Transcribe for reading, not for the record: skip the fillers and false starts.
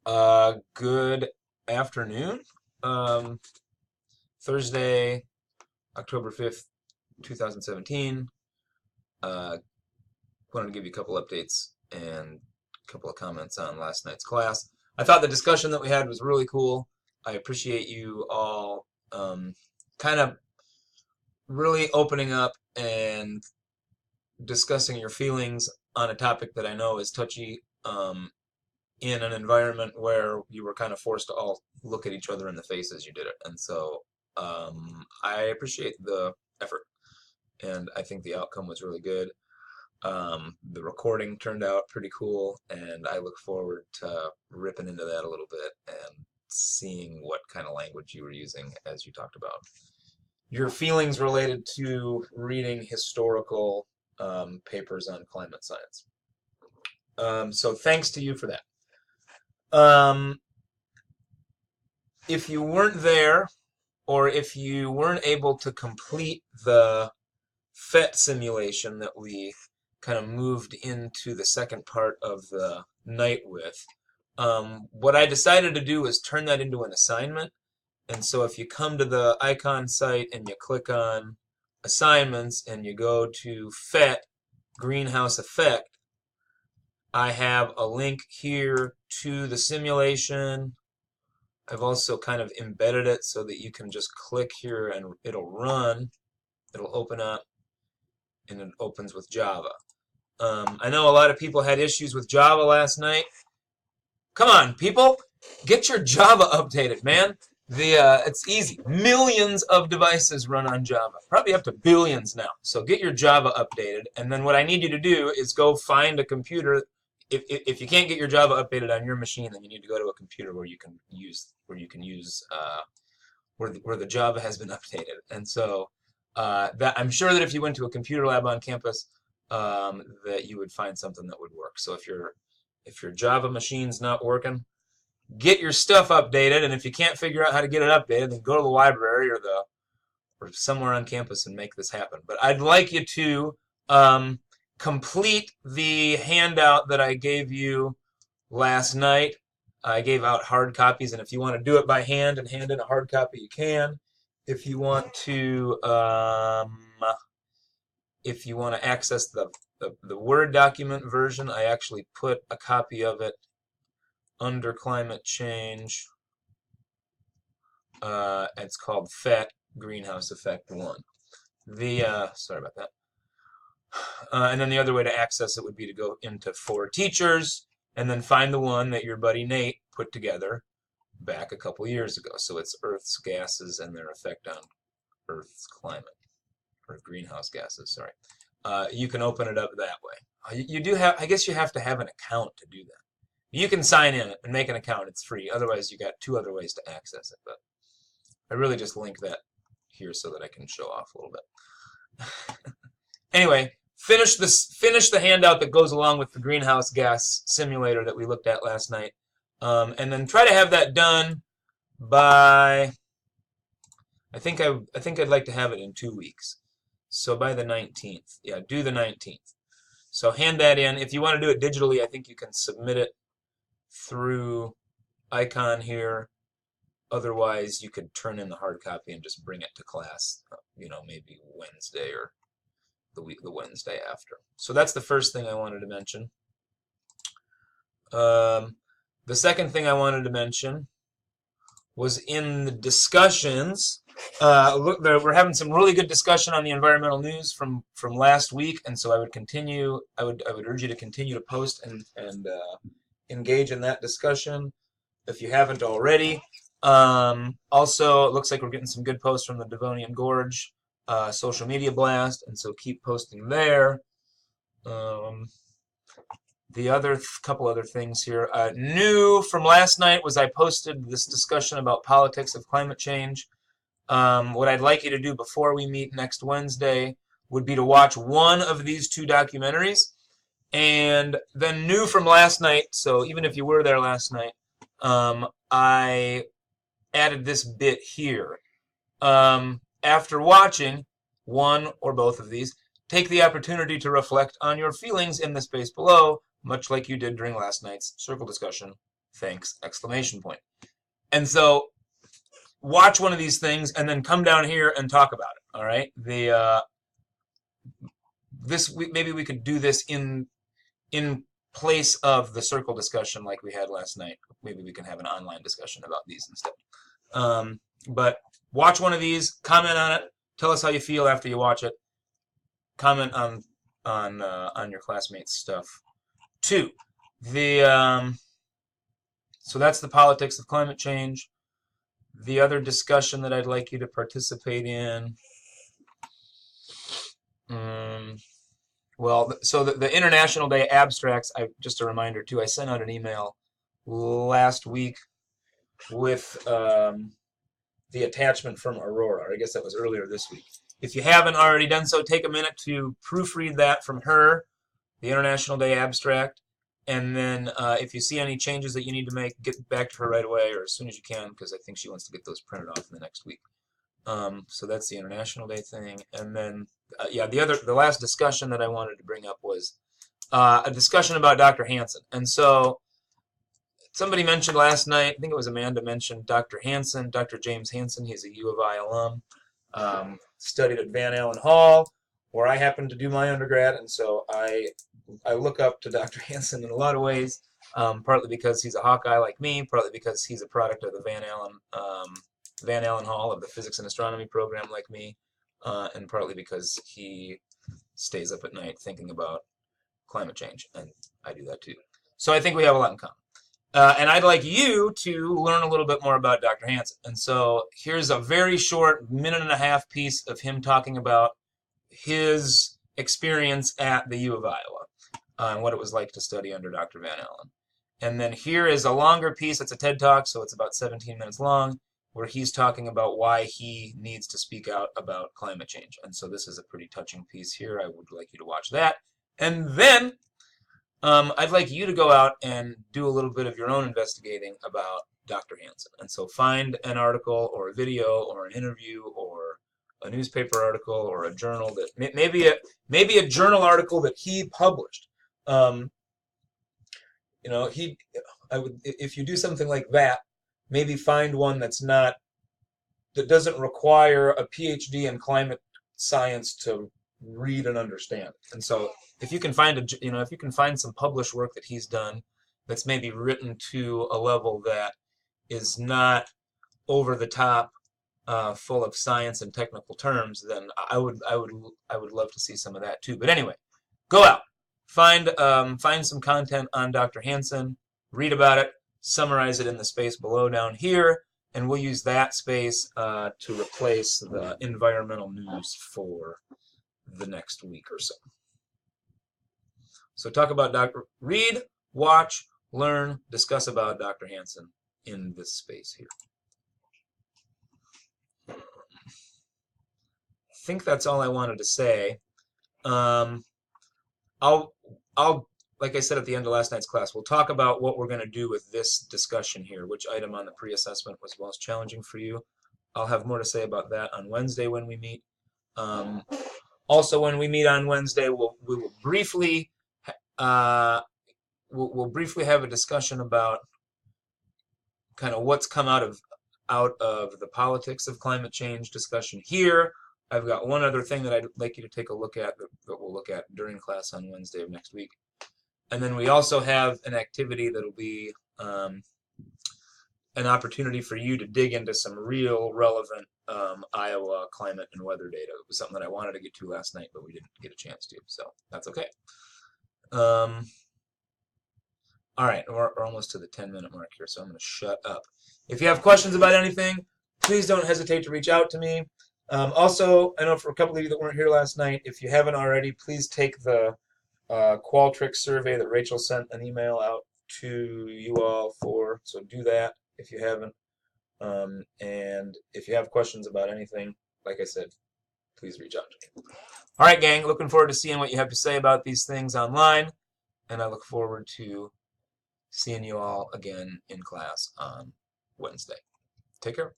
Good afternoon. Um, Thursday, October 5th, 2017. Uh, Wanted to give you a couple updates and a couple of comments on last night's class. I thought the discussion that we had was really cool. I appreciate you all kind of really opening up and discussing your feelings on a topic that I know is touchy. In an environment where you were kind of forced to all look at each other in the face as you did it. And so I appreciate the effort, and I think the outcome was really good. The recording turned out pretty cool, and I look forward to ripping into that a little bit and seeing what kind of language you were using as you talked about your feelings related to reading historical papers on climate science. So thanks to you for that. Um, if you weren't there, or if you weren't able to complete the PhET simulation that we kind of moved into the second part of the night with, what I decided to do was turn that into an assignment. And so if you come to the icon site and you click on assignments and you go to PhET greenhouse effect, I have a link here to the simulation. I've also kind of embedded it so that you can just click here and it'll run. It'll open up, and it opens with Java. I know a lot of people had issues with Java last night. Come on, people, get your Java updated, man. It's easy. Millions of devices run on Java, probably up to billions now. So get your Java updated, and then what I need you to do is go find a computer. If you can't get your Java updated on your machine, then you need to go to a computer where you can use where the Java has been updated. And so that I'm sure that if you went to a computer lab on campus, that you would find something that would work. So if your Java machine's not working, get your stuff updated. And if you can't figure out how to get it updated, then go to the library or somewhere on campus and make this happen. But I'd like you to complete the handout that I gave you last night. I gave out hard copies, and if you want to do it by hand and hand in a hard copy, you can. If you want to, access the Word document version, I actually put a copy of it under climate change. It's called PhET Greenhouse Effect 1. Sorry about that. And then the other way to access it would be to go into For Teachers and then find the one that your buddy Nate put together back a couple years ago. So it's Earth's gases and their effect on Earth's climate, or greenhouse gases, sorry. You can open it up that way. You do have, I guess you have to have an account to do that. You can sign in and make an account. It's free. Otherwise, you got two other ways to access it. But I really just link that here so that I can show off a little bit. Anyway, finish the handout that goes along with the greenhouse gas simulator that we looked at last night, and then try to have that done by. I think I'd like to have it in 2 weeks. So by the 19th. Yeah, do the 19th. So hand that in. If you want to do it digitally, I think you can submit it through icon here. Otherwise, you could turn in the hard copy and just bring it to class, maybe Wednesday or the Wednesday after. So that's the first thing I wanted to mention. The second thing I wanted to mention was in the discussions. We're having some really good discussion on the environmental news from last week, and so I would continue. I would urge you to continue to post and engage in that discussion if you haven't already. Also, it looks like we're getting some good posts from the Devonian Gorge social media blast, and so keep posting there. The other couple other things here. New from last night was I posted this discussion about politics of climate change. What I'd like you to do before we meet next Wednesday would be to watch one of these two documentaries. And then new from last night, so even if you were there last night, I added this bit here. After watching one or both of these, take the opportunity to reflect on your feelings in the space below, much like you did during last night's circle discussion Thanks! Exclamation point. And so watch one of these things and then come down here and talk about it. All right. Maybe we could do this in place of the circle discussion like we had last night. Maybe we can have an online discussion about these instead. But watch one of these, comment on it, tell us how you feel after you watch it. Comment on your classmates' stuff too. So that's the politics of climate change. The other discussion that I'd like you to participate in, well, so the International Day abstracts, just a reminder too, I sent out an email last week with the attachment from Aurora. I guess that was earlier this week. If you haven't already done so, take a minute to proofread that from her, the International Day abstract. And then if you see any changes that you need to make, get back to her right away or as soon as you can, because I think she wants to get those printed off in the next week. So that's the International Day thing. And then, yeah, the last discussion that I wanted to bring up was a discussion about Dr. Hansen. And so somebody mentioned last night, I think it was Amanda mentioned Dr. Hansen, Dr. James Hansen. He's a U of I alum, studied at Van Allen Hall, where I happened to do my undergrad. And so I look up to Dr. Hansen in a lot of ways, partly because he's a Hawkeye like me, partly because he's a product of the Van Allen Hall of the Physics and Astronomy program like me, and partly because he stays up at night thinking about climate change, and I do that too. So I think we have a lot in common. And I'd like you to learn a little bit more about Dr. Hansen. And so here's a very short 1.5-minute piece of him talking about his experience at the U of Iowa and what it was like to study under Dr. Van Allen. And then here is a longer piece. It's a TED Talk, so it's about 17 minutes long, where he's talking about why he needs to speak out about climate change. And so this is a pretty touching piece here. I would like you to watch that. And then I'd like you to go out and do a little bit of your own investigating about Dr. Hansen. And so find an article or a video or an interview or a newspaper article or a journal that maybe a journal article that he published. You know, if you do something like that, maybe find one that doesn't require a PhD in climate science to read and understand. And so if you can find some published work that he's done that's maybe written to a level that is not over the top, full of science and technical terms, then I would love to see some of that too. But anyway, go out, find some content on Dr. Hansen, read about it, summarize it in the space below down here, and we'll use that space to replace the environmental news for the next week or so. So talk about read, watch, learn, discuss about Dr. Hansen in this space here. I think that's all I wanted to say. I'll like I said at the end of last night's class, we'll talk about what we're going to do with this discussion here, which item on the pre-assessment was most challenging for you. I'll have more to say about that on Wednesday when we meet. Also, when we meet on Wednesday, we will briefly we'll briefly have a discussion about kind of what's come out of the politics of climate change discussion here. I've got one other thing that I'd like you to take a look at that we'll look at during class on Wednesday of next week. And then we also have an activity that'll be an opportunity for you to dig into some real relevant Iowa climate and weather data. It was something that I wanted to get to last night, but we didn't get a chance to, so that's okay. All right, we're almost to the 10-minute mark here, so I'm going to shut up. If you have questions about anything, please don't hesitate to reach out to me. Also, I know for a couple of you that weren't here last night, if you haven't already, please take the Qualtrics survey that Rachel sent an email out to you all for, so do that if you haven't. And if you have questions about anything, like I said, please reach out to me. All right, gang, looking forward to seeing what you have to say about these things online, and I look forward to seeing you all again in class on Wednesday. Take care.